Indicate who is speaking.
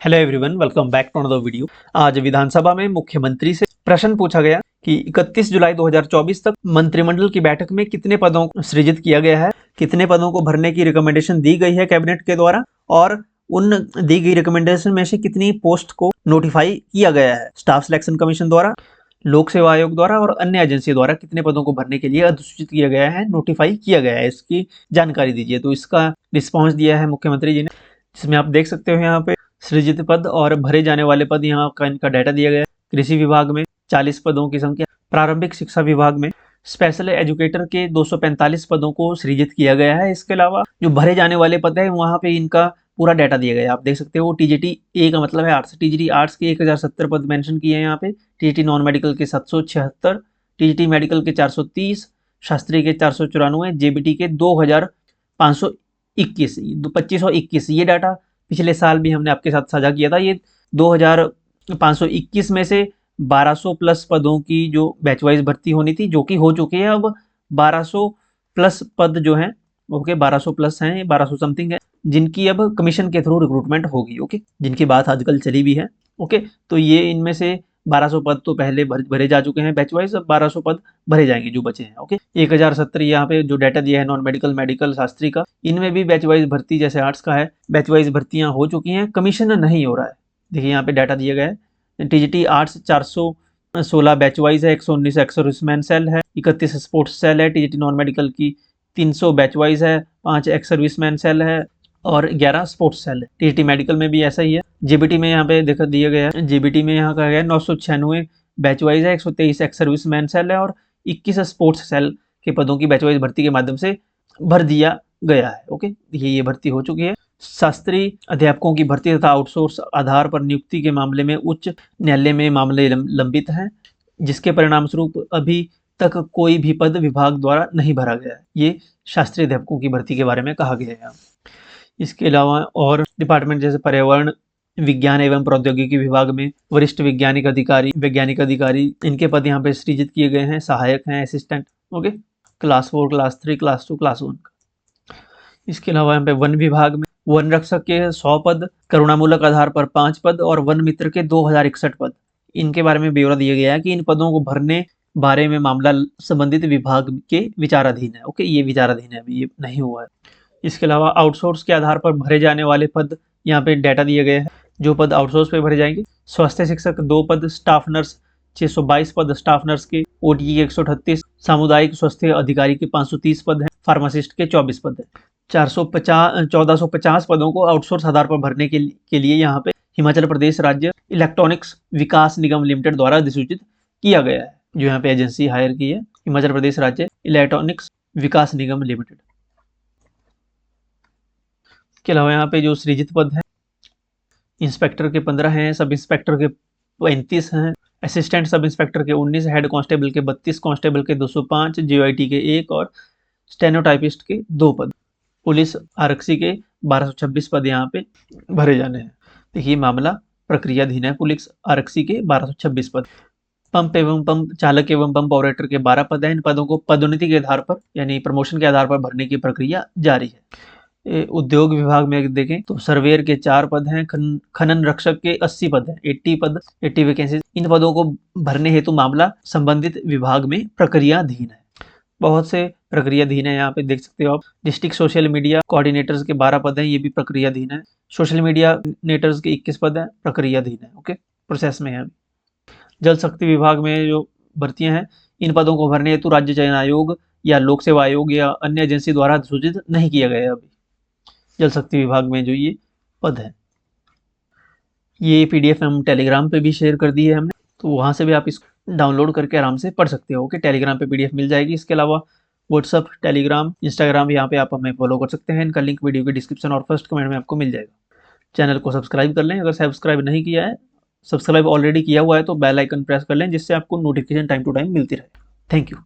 Speaker 1: Hello everyone, welcome back to another video. आज विधानसभा में मुख्यमंत्री से प्रश्न पूछा गया कि 31 जुलाई 2024 तक मंत्रिमंडल की बैठक में कितने पदों को सृजित किया गया है, कितने पदों को भरने की रिकमेंडेशन दी गई है कैबिनेट के द्वारा, और उन दी गई रिकमेंडेशन में से कितनी पोस्ट को नोटिफाई किया गया है स्टाफ सिलेक्शन कमीशन द्वारा, लोक सेवा आयोग द्वारा और अन्य एजेंसी द्वारा कितने पदों को भरने के लिए अधिसूचित किया गया है, नोटिफाई किया गया है, इसकी जानकारी दीजिए। तो इसका रिस्पॉन्स दिया है मुख्यमंत्री जी ने, जिसमें आप देख सकते हो यहाँ पे सृजित पद और भरे जाने वाले पद यहाँ का इनका डाटा दिया गया है। कृषि विभाग में 40 पदों की संख्या, प्रारंभिक शिक्षा विभाग में स्पेशल एजुकेटर के 245 पदों को सृजित किया गया है। इसके अलावा जो भरे जाने वाले पद है वहाँ पे इनका पूरा डाटा दिया गया है। आप देख सकते हो टीजीटी ए का मतलब है आर्ट्स, टीजीटी आर्ट्स के 1070 पद मेंशन किए हैं यहाँ पे, टीजीटी नॉन मेडिकल के 776, टीजीटी मेडिकल के 430, शास्त्री के 494, जेबीटी के 2521 2521। ये डाटा पिछले साल भी हमने आपके साथ साझा किया था। ये 2521 में से 1200 प्लस पदों की जो बैच वाइज भर्ती होनी थी, जो कि हो चुकी है। अब 1200 प्लस पद जो हैं, ओके 1200 प्लस हैं, 1200 समथिंग है, जिनकी अब कमीशन के थ्रू रिक्रूटमेंट होगी, ओके, जिनकी बात आजकल चली भी है, ओके। तो ये इनमें से 1200 पद तो पहले भरे जा चुके हैं बैच वाइज, अब 1200 पद भरे जाएंगे जो बचे हैं, ओके। 1070 यहाँ पे जो डाटा दिया है नॉन मेडिकल, मेडिकल, शास्त्री का, इनमें भी बैच वाइज भर्ती जैसे आर्ट्स का है, बैच वाइज भर्तियां हो चुकी हैं, कमीशन नहीं हो रहा है। देखिए यहाँ पे डाटा दिया गया है, टीजीटी आर्ट्स 416 बैच वाइज है, 119 एक्स सर्विसमैन सेल है, 31 स्पोर्ट्स सेल है, टीजीटी नॉन मेडिकल की 300 बैच वाइज है, 5 एक्स सर्विसमैन सेल है और 11 स्पोर्ट्स सेल है। टीजीटी मेडिकल में भी ऐसा ही है। जीबीटी में यहाँ पे देखा दिया गया है, जीबीटी में यहाँ का है 996 बैच वाइज है, 123 एक्स सर्विसमैन सेल है और 21 स्पोर्ट्स सेल के पदों की बैच वाइज भर्ती के माध्यम से भर दिया गया है, ओके। ये भर्ती हो चुकी है। शास्त्री अध्यापकों की भर्ती तथा आउटसोर्स आधार पर नियुक्ति के मामले में उच्च न्यायालय में मामले लंबित हैं, जिसके परिणाम स्वरूप अभी तक कोई भी पद विभाग द्वारा नहीं भरा गया है। ये शास्त्री अध्यापकों की भर्ती के बारे में कहा गया है। इसके अलावा और डिपार्टमेंट जैसे पर्यावरण विज्ञान एवं प्रौद्योगिकी विभाग में वरिष्ठ वैज्ञानिक अधिकारी, इनके पद यहाँ पे सृजित किए गए हैं। सहायक हैं, assistant, okay, class 4, class 3, class 2, class 1। इसके अलावा यहाँ पे वन विभाग में वन रक्षक के 100 पद, करुणामूलक आधार पर 5 पद और वन मित्र के 2061 पद, इनके बारे में ब्यौरा दिया गया है कि इन पदों को भरने बारे में मामला संबंधित विभाग के विचाराधीन है, ओके। ये विचाराधीन है, अभी ये नहीं हुआ है। इसके अलावा आउटसोर्स के आधार पर भरे जाने वाले पद यहाँ पे डाटा दिए गए हैं, जो पद आउटसोर्स पे भरे जाएंगे। स्वास्थ्य शिक्षक 2 पद, स्टाफ नर्स 622 पद, स्टाफ नर्स के ओटीई के 138, सामुदायिक स्वास्थ्य अधिकारी के 530 पद हैं, फार्मासिस्ट के 24 पद हैं। 1450 पदों को आउटसोर्स आधार पर भरने के लिए यहाँ पे हिमाचल प्रदेश राज्य इलेक्ट्रॉनिक्स विकास निगम लिमिटेड द्वारा अधिसूचित किया गया है। जो यहाँ पे एजेंसी हायर की है, हिमाचल प्रदेश राज्य इलेक्ट्रॉनिक्स विकास निगम लिमिटेड। इसके अलावा यहाँ पे जो सृजित पद है, इंस्पेक्टर के 15 हैं, सब इंस्पेक्टर के 35 हैं, असिस्टेंट सब इंस्पेक्टर के 19, हेड कांस्टेबल के 32, कांस्टेबल के 205, जीआईटी के 1 और स्टेनोटाइपिस्ट के 2 पद, पुलिस आरक्षी के 1226 पद यहाँ पे भरे जाने हैं। देखिए मामला प्रक्रियाधीन है। पुलिस आरक्षी के 1226 पद, पंप एवं पंप चालक एवं पंप ऑपरेटर के 12 पद हैं। इन पदों को पदोन्नति के आधार पर यानी प्रमोशन के आधार पर भरने की प्रक्रिया जारी है। उद्योग विभाग में देखें तो सर्वेयर के 4 पद हैं, खनन रक्षक के 80 पद हैं, 80 वैकेंसी। इन पदों को भरने हेतु मामला संबंधित विभाग में प्रक्रियाधीन है। बहुत से प्रक्रियाधीन है, यहाँ पे देख सकते हो आप। डिस्ट्रिक्ट सोशल मीडिया कोऑर्डिनेटर्स के 12 पद हैं, ये भी प्रक्रियाधीन है। सोशल मीडिया कोऑर्डिनेटर्स के 21 पद हैं, प्रक्रियाधीन है, ओके, प्रोसेस में है। जल शक्ति विभाग में जो भर्तियां हैं, इन पदों को भरने हेतु राज्य चयन आयोग या लोक सेवा आयोग या अन्य एजेंसी द्वारा अधिसूचित नहीं किया गया है अभी। जल शक्ति विभाग में जो ये पद है, ये पीडीएफ हम टेलीग्राम पे भी शेयर कर दी है हमने, तो वहाँ से भी आप इसको डाउनलोड करके आराम से पढ़ सकते हो, ओके। टेलीग्राम पे पीडीएफ मिल जाएगी। इसके अलावा व्हाट्सअप, टेलीग्राम, इंस्टाग्राम, यहाँ पे आप हमें फॉलो कर सकते हैं। इनका लिंक वीडियो के डिस्क्रिप्शन और फर्स्ट कमेंट में आपको मिल जाएगा। चैनल को सब्सक्राइब कर लें, अगर सब्सक्राइब नहीं किया है, सब्सक्राइब ऑलरेडी किया हुआ है तो बेल आइकन प्रेस कर लें, जिससे आपको नोटिफिकेशन टाइम टू टाइम मिलती रहे। Thank you.